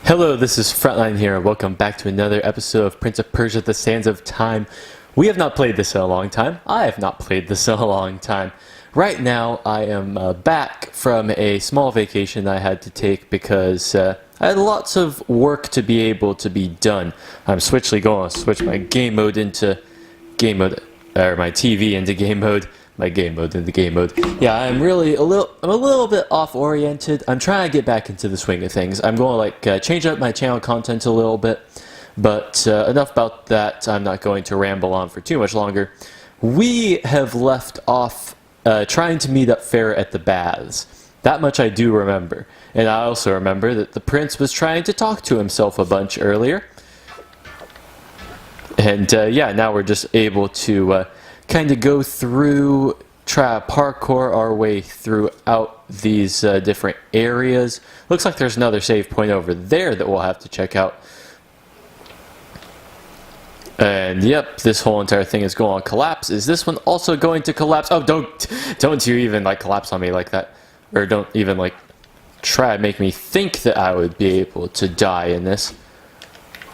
Hello, this is Frontline here, and welcome back to another episode of Prince of Persia: The Sands of Time. We have not played this in a long time. I have not played this in a long time. Right now, I am back from a small vacation I had to take because I had lots of work to be able to be done. I'm going to switch my game mode into game mode, or my TV into game mode. My game mode into game mode. Yeah, I'm a little bit off oriented. I'm trying to get back into the swing of things. I'm going to change up my channel content a little bit, but enough about that. I'm not going to ramble on for too much longer. We have left off trying to meet up Farah at the baths. That much I do remember. And I also remember that the prince was trying to talk to himself a bunch earlier. And yeah, now we're just able to kind of go through, try to parkour our way throughout these different areas. Looks like there's another save point over there that we'll have to check out. And yep, this whole entire thing is going to collapse. Is this one also going to collapse? Oh, don't you even collapse on me like that. Or don't even try to make me think that I would be able to die in this.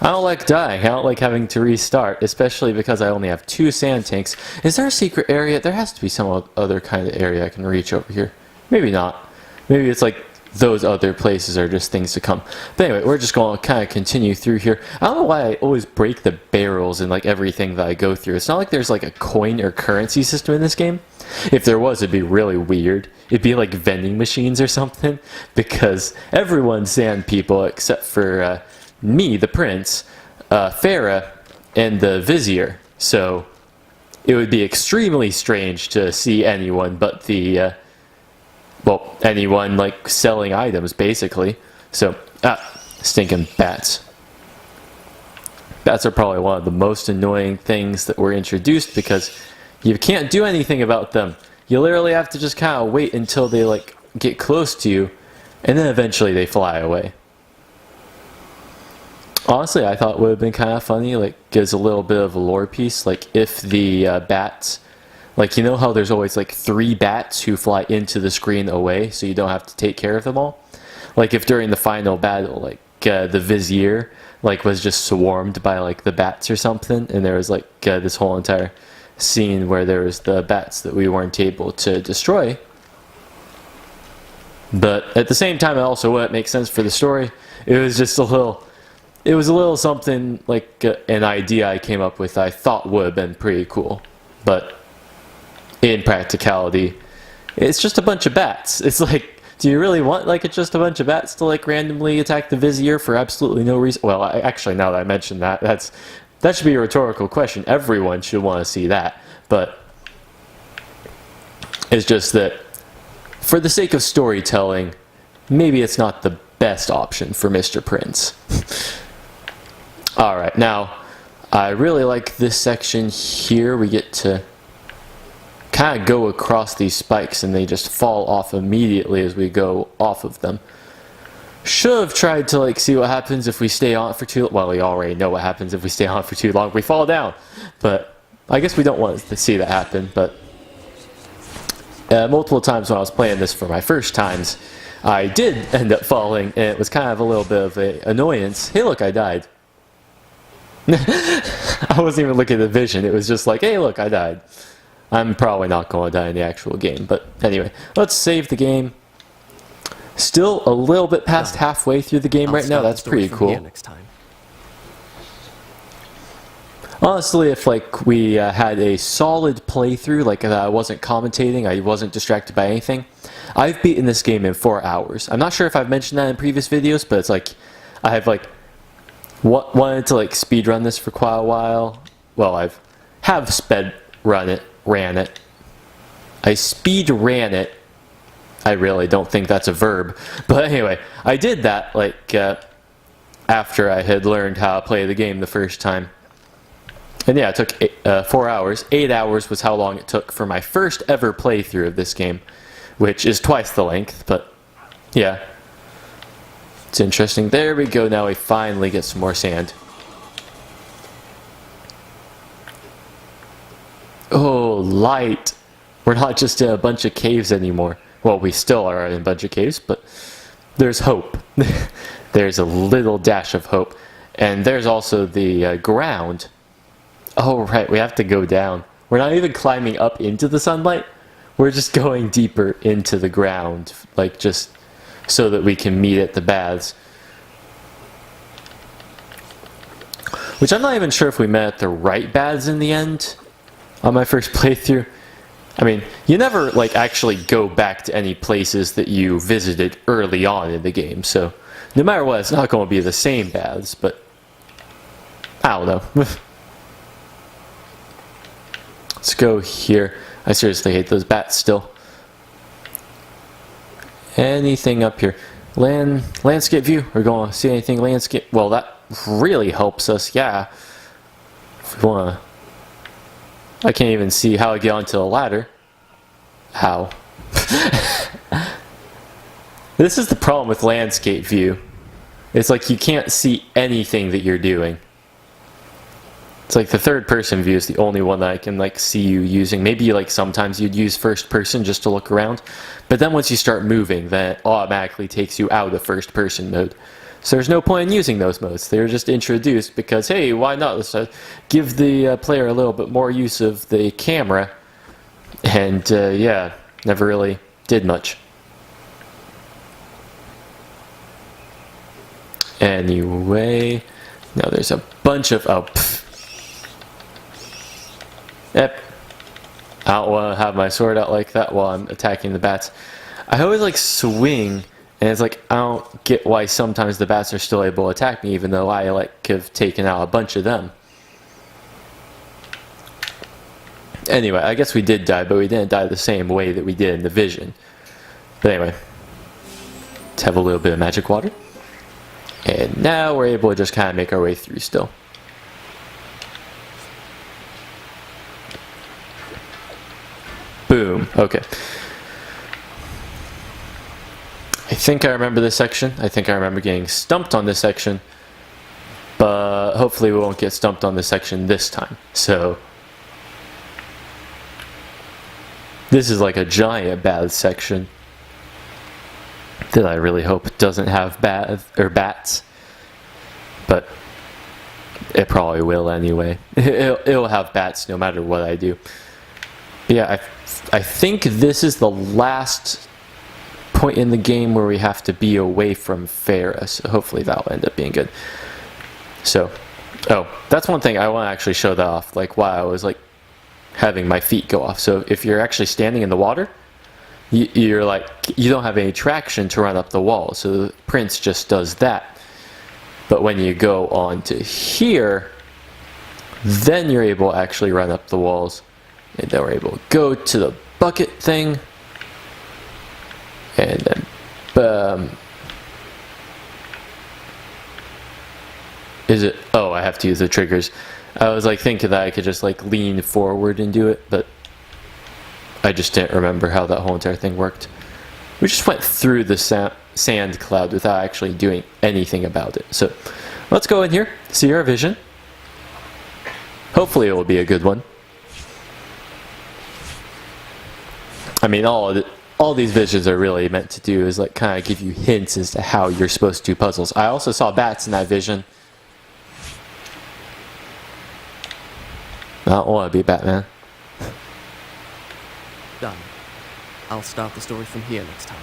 I don't like dying. I don't like having to restart, especially because I only have 2 sand tanks. Is there a secret area? There has to be some other kind of area I can reach over here. Maybe not. Maybe it's like those other places are just things to come. But anyway, we're just going to kind of continue through here. I don't know why I always break the barrels in everything that I go through. It's not like there's a coin or currency system in this game. If there was, it'd be really weird. It'd be like vending machines or something, because everyone's sand people except for me, the prince, Farah, and the vizier. So it would be extremely strange to see anyone but the, well, anyone selling items, basically. So, stinking bats. Bats are probably one of the most annoying things that were introduced because you can't do anything about them. You literally have to just kind of wait until they get close to you, and then eventually they fly away. Honestly, I thought it would have been kind of funny, gives a little bit of a lore piece, if the bats, you know how there's always 3 bats who fly into the screen away, so you don't have to take care of them all? If during the final battle, the vizier, was just swarmed by, the bats or something, and there was, this whole entire scene where there was the bats that we weren't able to destroy. But at the same time, it also wouldn't make sense for the story. It was just It was a little something an idea I came up with I thought would have been pretty cool. But in practicality, it's just a bunch of bats. It's do you really want just a bunch of bats to randomly attack the vizier for absolutely no reason? Well, actually, now that I mentioned that, that should be a rhetorical question. Everyone should want to see that. But it's just that for the sake of storytelling, maybe it's not the best option for Mr. Prince. Alright, now, I really like this section here. We get to kind of go across these spikes and they just fall off immediately as we go off of them. Should have tried to see what happens if we stay on for too long. Well, we already know what happens if we stay on for too long. We fall down. But I guess we don't want to see that happen. But multiple times when I was playing this for my first times, I did end up falling, and it was kind of a little bit of an annoyance. Hey, look, I died. I wasn't even looking at the vision. It was just hey, look, I died. I'm probably not going to die in the actual game. But anyway, let's save the game. Still a little bit past halfway through the game right now. That's pretty cool. Next time. Honestly, if we had a solid playthrough, I wasn't commentating, I wasn't distracted by anything, I've beaten this game in 4 hours. I'm not sure if I've mentioned that in previous videos, but it's I have wanted to speedrun this for quite a while. Well, have ran it. I speed ran it. I really don't think that's a verb. But anyway, I did that after I had learned how to play the game the first time. And yeah, it took 4 hours. 8 hours was how long it took for my first ever playthrough of this game, which is twice the length, but yeah. It's interesting. There we go. Now we finally get some more sand. Oh, light. We're not just in a bunch of caves anymore. Well, we still are in a bunch of caves, but there's hope. There's a little dash of hope. And there's also the ground. Oh, right, we have to go down. We're not even climbing up into the sunlight. We're just going deeper into the ground, like just so that we can meet at the baths. Which I'm not even sure if we met at the right baths in the end on my first playthrough. I mean, you never like actually go back to any places that you visited early on in the game, so no matter what, it's not going to be the same baths, but I don't know. Let's go here. I seriously hate those bats still. Anything up here? Landscape view? We're going to see anything landscape? Well, that really helps us, yeah. If we want to... I can't even see how I get onto the ladder. How? This is the problem with landscape view. It's like you can't see anything that you're doing. It's like the third person view is the only one that I can like see you using. Maybe like sometimes you'd use first person just to look around. But then once you start moving, then it automatically takes you out of first person mode. So there's no point in using those modes. They're just introduced because, hey, why not? Let's give the player a little bit more use of the camera. And yeah, never really did much. Anyway, now there's a bunch of... Oh, pfft. Yep. I don't want to have my sword out like that while I'm attacking the bats. I always like swing, and it's like I don't get why sometimes the bats are still able to attack me, even though I like have taken out a bunch of them. Anyway, I guess we did die, but we didn't die the same way that we did in the vision. But anyway, let's have a little bit of magic water. And now we're able to just kind of make our way through still. Boom. Okay. I think I remember this section. I think I remember getting stumped on this section. But hopefully we won't get stumped on this section this time. So this is like a giant bath section that I really hope doesn't have bats. But it probably will anyway. It'll have bats no matter what I do. But yeah, I think this is the last point in the game where we have to be away from Farah, so hopefully that'll end up being good. So, oh, that's one thing I want to actually show that off, like while I was like having my feet go off. So if you're actually standing in the water, you're like, you don't have any traction to run up the wall, so the Prince just does that. But when you go on to here, then you're able to actually run up the walls. And then we're able to go to the bucket thing. And then, boom. Is it? Oh, I have to use the triggers. I was like thinking that I could just like lean forward and do it, but I just didn't remember how that whole entire thing worked. We just went through the sand cloud without actually doing anything about it. So let's go in here, see our vision. Hopefully it will be a good one. I mean, all these visions are really meant to do is like kind of give you hints as to how you're supposed to do puzzles. I also saw bats in that vision. I don't want to be Batman. Done. I'll start the story from here next time.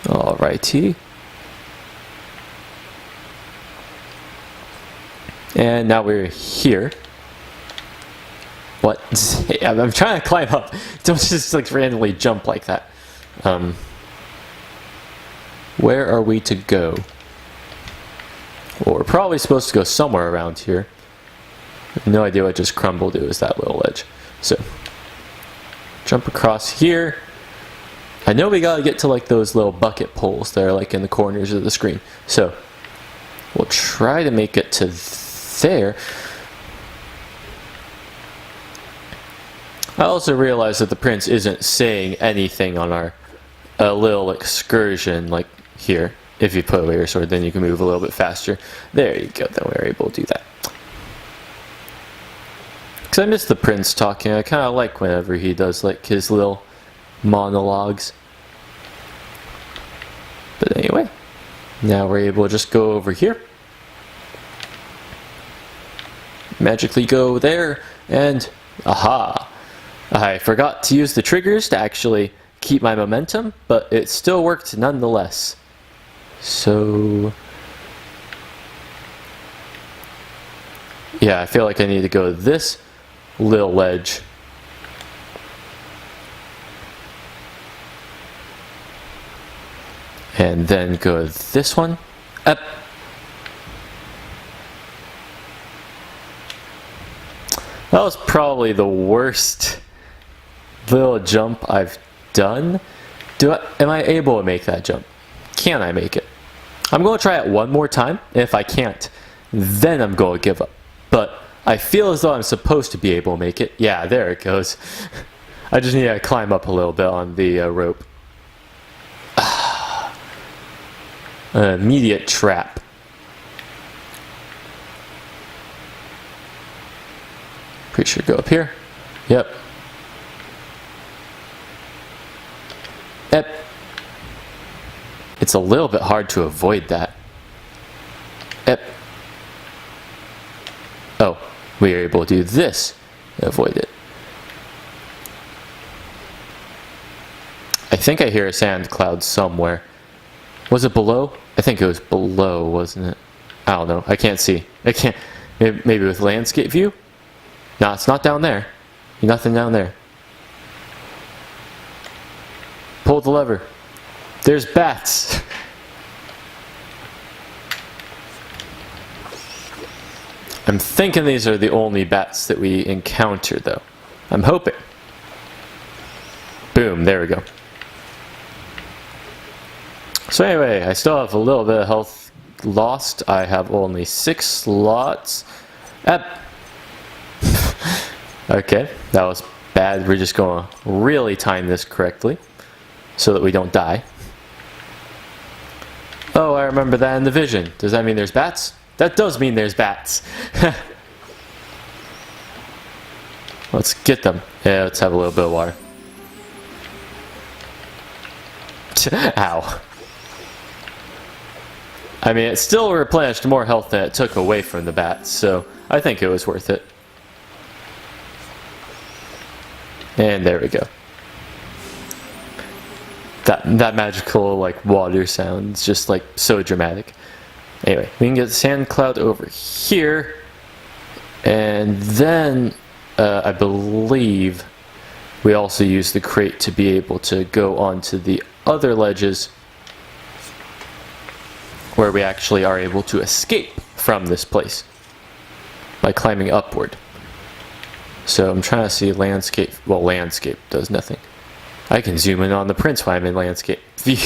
Alrighty. And now we're here. What? I'm trying to climb up. Don't just like randomly jump like that. Where are we to go? Well, we're probably supposed to go somewhere around here. I have no idea what just crumbled. It was that little ledge. So, jump across here. I know we gotta get to like those little bucket poles that are like in the corners of the screen. So, we'll try to make it to there. I also realized that the Prince isn't saying anything on our little excursion like here. If you put away your sword, then you can move a little bit faster. There you go, then we're able to do that. Because I miss the Prince talking. I kind of like whenever he does like his little monologues. But anyway, now we're able to just go over here. Magically go there, and aha! I forgot to use the triggers to actually keep my momentum, but it still worked nonetheless. So yeah, I feel like I need to go to this little ledge. And then go to this one. Up. That was probably the worst little jump I've done. Am I able to make that jump? Can I make it? I'm going to try it one more time. If I can't, then I'm going to give up. But I feel as though I'm supposed to be able to make it. Yeah, there it goes. I just need to climb up a little bit on the rope. An immediate trap. Pretty sure go up here. Yep. Yep. It's a little bit hard to avoid that. Yep. Oh, we are able to do this and avoid it. I think I hear a sand cloud somewhere. Was it below? I think it was below, wasn't it? I don't know. I can't see. I can't. Maybe with landscape view? No, it's not down there. Nothing down there. Pull the lever. There's bats. I'm thinking these are the only bats that we encounter, though. I'm hoping. Boom, there we go. So anyway, I still have a little bit of health lost. I have only 6 slots. Okay, that was bad. We're just going to really time this correctly so that we don't die. Oh, I remember that in the vision. Does that mean there's bats? That does mean there's bats. Let's get them. Yeah, let's have a little bit of water. Ow. I mean, it still replenished more health than it took away from the bats, so I think it was worth it. And there we go. That magical, like, water sound is just, like, so dramatic. Anyway, we can get the sand cloud over here. And then, I believe we also use the crate to be able to go onto the other ledges where we actually are able to escape from this place by climbing upward. So I'm trying to see landscape. Well, landscape does nothing. I can zoom in on the prince while I'm in landscape view.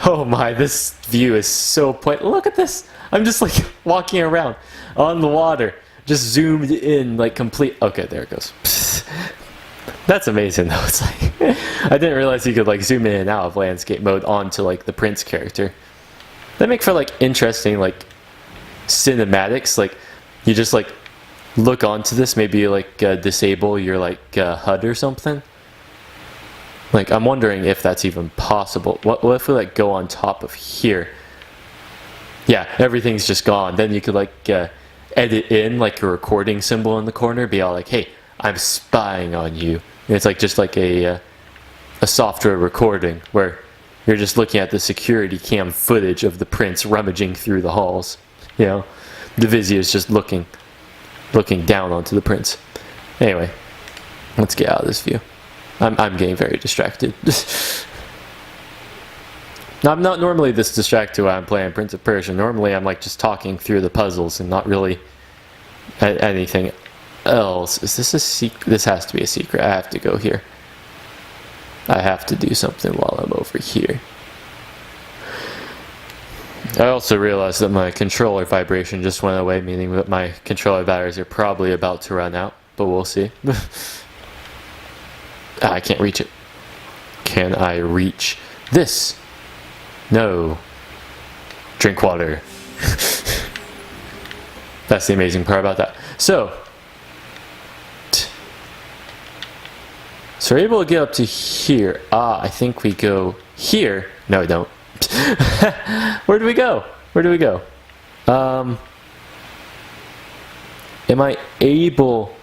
Oh my, this view is so look at this. I'm just like walking around on the water, just zoomed in, like complete. Okay, there it goes. That's amazing though. It's like I didn't realize you could like zoom in and out of landscape mode onto like the prince character. That make for like interesting like cinematics. Like you just like look onto this, maybe like disable your like HUD or something. Like I'm wondering if that's even possible. What if we like go on top of here? Yeah, everything's just gone. Then you could like edit in like a recording symbol in the corner, be all like, "Hey, I'm spying on you." And it's like just like a software recording where you're just looking at the security cam footage of the prince rummaging through the halls. You know, the vizier is just looking down onto the prince. Anyway, let's get out of this view. I'm getting very distracted. Now, I'm not normally this distracted when I'm playing Prince of Persia. Normally I'm like just talking through the puzzles and not really anything else. Is this a secret? This has to be a secret. I have to go here. I have to do something while I'm over here. I also realized that my controller vibration just went away, meaning that my controller batteries are probably about to run out, but we'll see. I can't reach it. Can I reach this? No. Drink water. That's the amazing part about that. So we're able to get up to here. I think we go here. No, we don't. Where do we go? Where do we go? Am I able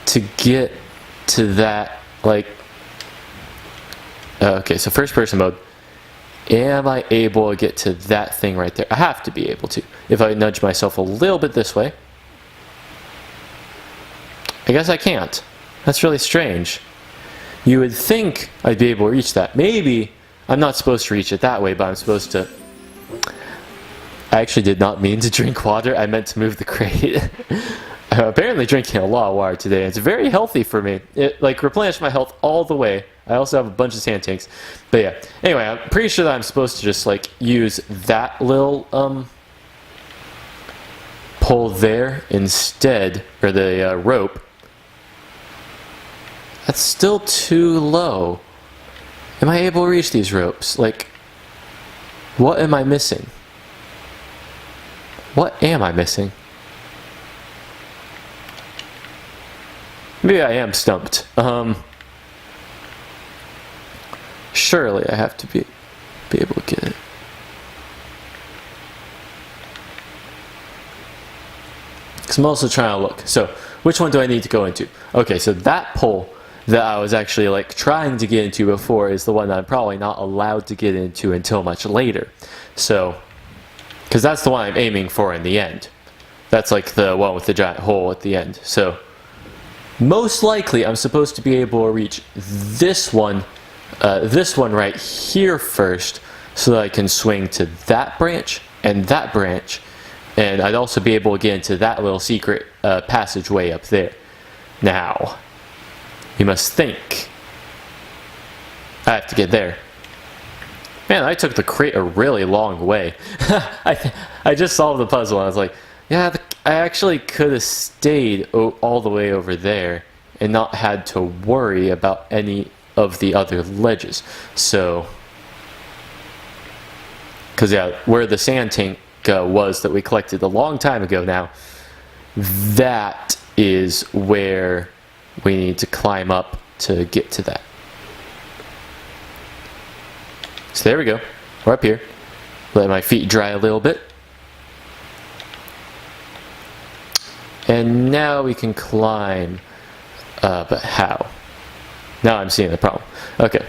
to get to that, like... okay, so first person mode. Am I able to get to that thing right there? I have to be able to. If I nudge myself a little bit this way. I guess I can't. That's really strange. You would think I'd be able to reach that. Maybe I'm not supposed to reach it that way, but I'm supposed to... I actually did not mean to drink water. I meant to move the crate. I'm apparently drinking a lot of water today. It's very healthy for me. It like replenished my health all the way. I also have a bunch of sand tanks. But yeah. Anyway, I'm pretty sure that I'm supposed to just like use that little pole there instead, or the rope. That's still too low. Am I able to reach these ropes? Like, what am I missing? What am I missing? Maybe I am stumped. Surely I have to be able to get it. Because I'm also trying to look. So, which one do I need to go into? Okay, so that pole that I was actually like trying to get into before is the one that I'm probably not allowed to get into until much later. So, because that's the one I'm aiming for in the end. That's like the one with the giant hole at the end. So, most likely I'm supposed to be able to reach this one right here first, so that I can swing to that branch, and I'd also be able to get into that little secret passageway up there. Now, you must think. I have to get there. Man, I took the crate a really long way. I just solved the puzzle and I was like, yeah, I actually could have stayed all the way over there and not had to worry about any of the other ledges. So, because yeah, where the sand tank was that we collected a long time ago now, that is where we need to climb up to get to that. So there we go. We're up here. Let my feet dry a little bit. And now we can climb. But how? Now I'm seeing the problem. Okay.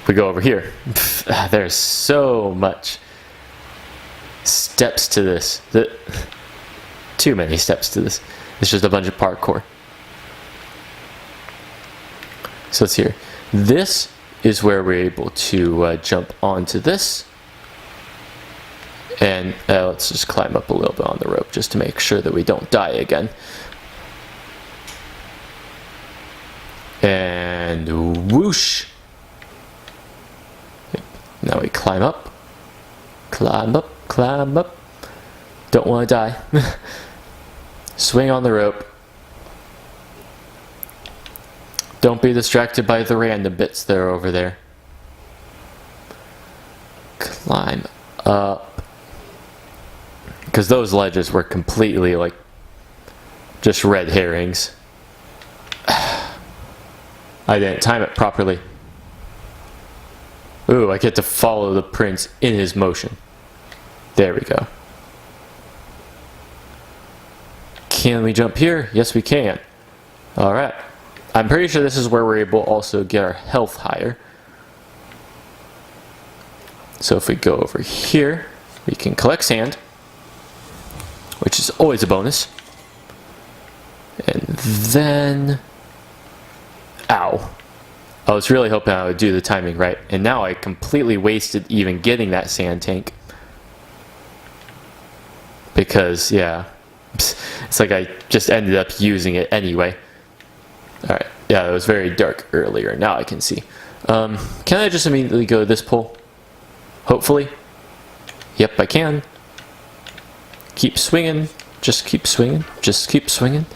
We go over here. There's so much steps to this. Too many steps to this. It's just a bunch of parkour. So let's hear. This is where we're able to jump onto this. And let's just climb up a little bit on the rope just to make sure that we don't die again. And whoosh. Now we climb up. Climb up, climb up. Don't want to die. Swing on the rope. Don't be distracted by the random bits that are over there. Climb up. Because those ledges were completely like just red herrings. I didn't time it properly. Ooh, I get to follow the prince in his motion. There we go. Can we jump here? Yes, we can. Alright. I'm pretty sure this is where we're able to also get our health higher. So if we go over here, we can collect sand, which is always a bonus. And then... Ow. I was really hoping I would do the timing right, and now I completely wasted even getting that sand tank. Because, yeah, it's like I just ended up using it anyway. Alright, yeah, it was very dark earlier. Now I can see. Can I just immediately go to this pole? Hopefully. Yep, I can. Keep swinging. Just keep swinging. Just keep swinging.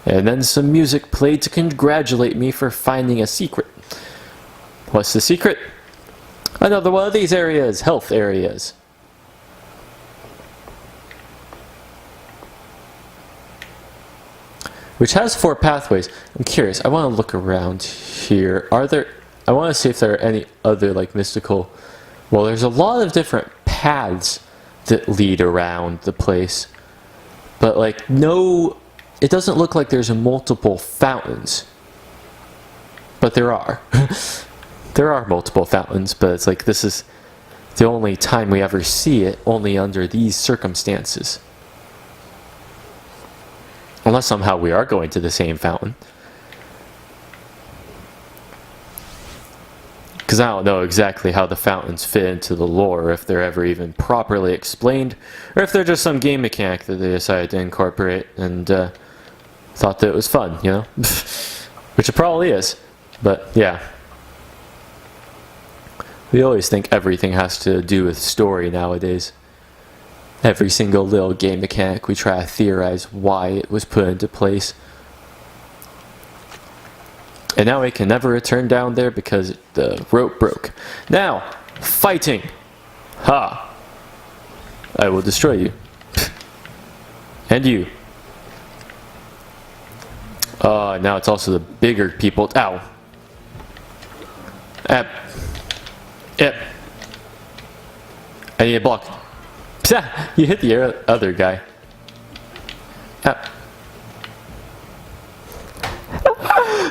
And then some music played to congratulate me for finding a secret. What's the secret? Another one of these areas, health areas. Which has 4 pathways. I'm curious, I want to look around here. Are there I want to see if there are any other like mystical. Well, there's a lot of different paths that lead around the place, but like no, it doesn't look like there's multiple fountains. But there are. There are multiple fountains, but it's like this is the only time we ever see it, only under these circumstances. Unless somehow we are going to the same fountain. Because I don't know exactly how the fountains fit into the lore, if they're ever even properly explained, or if they're just some game mechanic that they decided to incorporate and thought that it was fun, you know? Which it probably is, but yeah. We always think everything has to do with story nowadays. Every single little game mechanic, we try to theorize why it was put into place. And now we can never return down there because the rope broke. Now, fighting! Ha! I will destroy you. And you. Now it's also the bigger people. Ow! Yep. I need a block. Psah! You hit the other guy.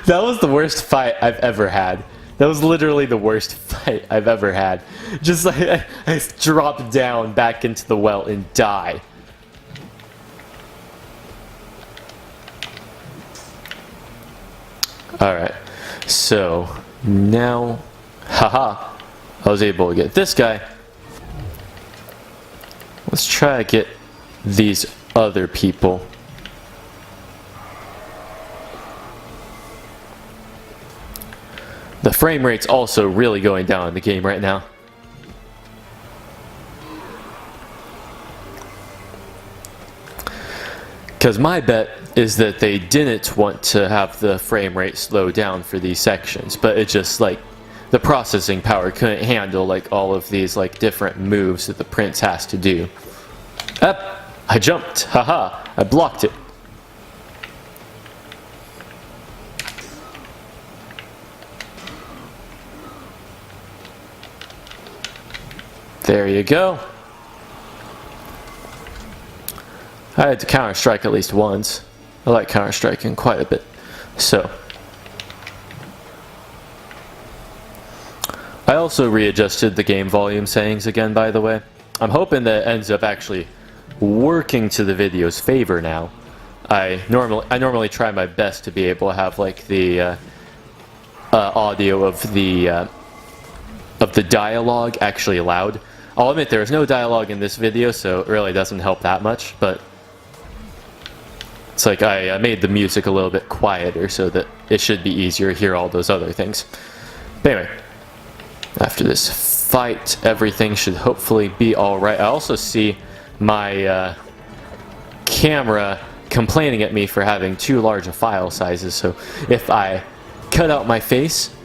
That was the worst fight I've ever had. That was literally the worst fight I've ever had. Just like I drop down back into the well and die. Alright. So now, haha, I was able to get this guy. Let's try to get these other people. The frame rate's also really going down in the game right now. Because my bet is that they didn't want to have the frame rate slow down for these sections, but it just like the processing power couldn't handle like all of these like different moves that the prince has to do. Up! I jumped! Haha! I blocked it. There you go. I had to counter-strike at least once. I like counter-striking quite a bit. So. I also readjusted the game volume settings again, by the way. I'm hoping that it ends up actually working to the video's favor now. I normally try my best to be able to have like the audio of the dialogue actually loud. I'll admit there is no dialogue in this video, so it really doesn't help that much, but it's like I made the music a little bit quieter so that it should be easier to hear all those other things. But anyway, after this fight, everything should hopefully be alright. I also see my camera complaining at me for having too large a file sizes, so if I cut out my face,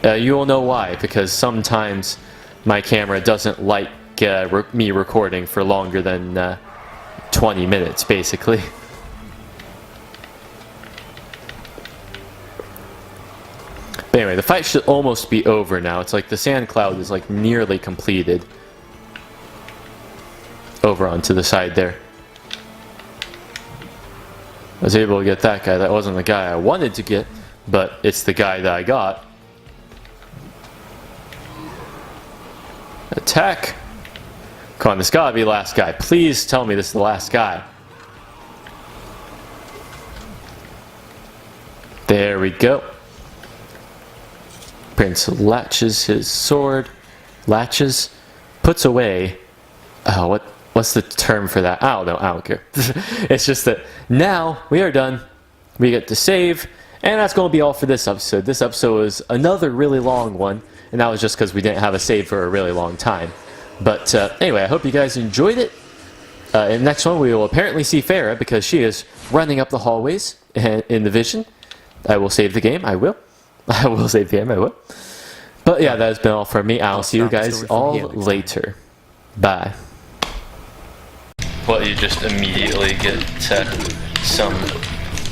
you will know why, because sometimes my camera doesn't like me recording for longer than 20 minutes, basically. But anyway, the fight should almost be over now. It's like the sand cloud is like nearly completed. Over onto the side there. I was able to get that guy. That wasn't the guy I wanted to get, but it's the guy that I got. Attack! Come on, this gotta be the last guy. Please tell me this is the last guy. There we go. Prince latches his sword. Latches? Puts away. Oh, what's the term for that? I don't know. I don't care. It's just that now we are done. We get to save. And that's going to be all for this episode. This episode was another really long one. And that was just because we didn't have a save for a really long time. But anyway, I hope you guys enjoyed it. In the next one, we will apparently see Farah because she is running up the hallways in the vision. I will save the game. I will. I will save the game. I will. But yeah, that has been all from me. I'll see you guys all later. Bye. Well, you just immediately get some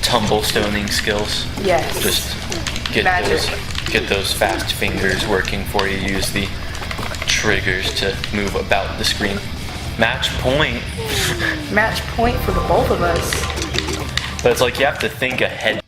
tumblestoning skills. Yes. Just get Magic. those get those fast fingers working for you. Use the triggers to move about the screen. Match point. Match point for the both of us. But it's like you have to think ahead